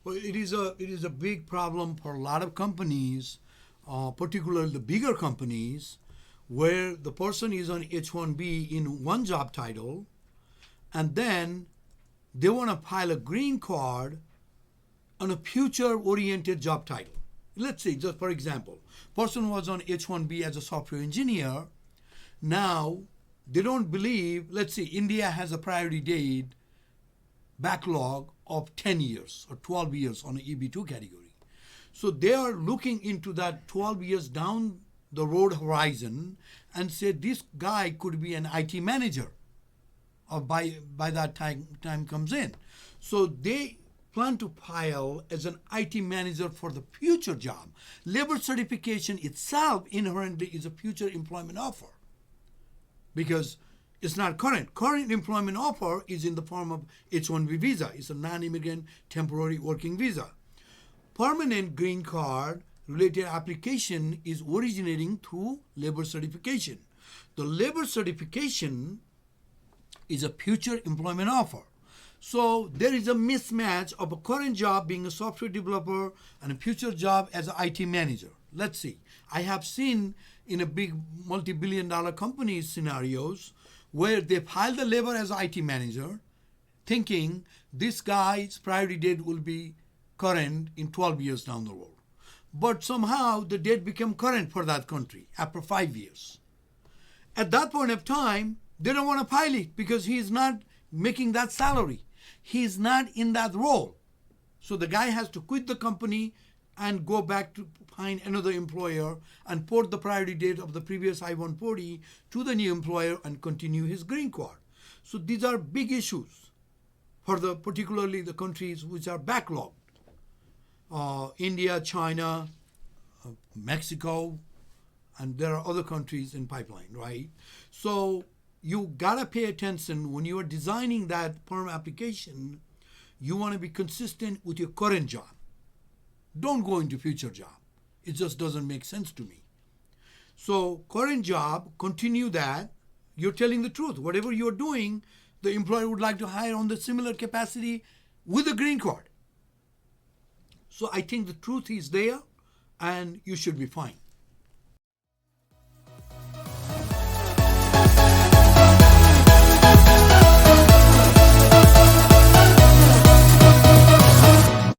Well, it is a big problem for a lot of companies, particularly the bigger companies, where the person is on H-1B in one job title, and then they want to file a green card on a future-oriented job title. Let's say, just for example, person was on H-1B as a software engineer. Now, they don't believe, let's say India has a priority date backlog of 10 years or 12 years on an EB2 category. So they are looking into that 12 years down the road horizon and say this guy could be an IT manager or by that time comes in. So they plan to file as an IT manager for the future job. Labor certification itself inherently is a future employment offer because it's not current. Current employment offer is in the form of H-1B visa. It's a non-immigrant temporary working visa. Permanent green card related application is originating through labor certification. The labor certification is a future employment offer. So there is a mismatch of a current job being a software developer and a future job as an IT manager. Let's see. I have seen in a big multi-billion dollar company scenarios where they file the labor as IT manager thinking this guy's priority date will be current in 12 years down the road. But somehow the date became current for that country after 5 years. At that point of time, they don't want to file it because he's not making that salary. He's not in that role. So the guy has to quit the company and go back to find another employer and port the priority date of the previous I-140 to the new employer and continue his green card. So these are big issues for particularly the countries which are backlogged. India, China, Mexico, and there are other countries in pipeline, right? So you gotta pay attention when you are designing that PERM application. You want to be consistent with your current job. Don't go into future job. It just doesn't make sense to me. So current job, continue that. You're telling the truth. Whatever you're doing, the employer would like to hire on the similar capacity with a green card. So I think the truth is there and you should be fine.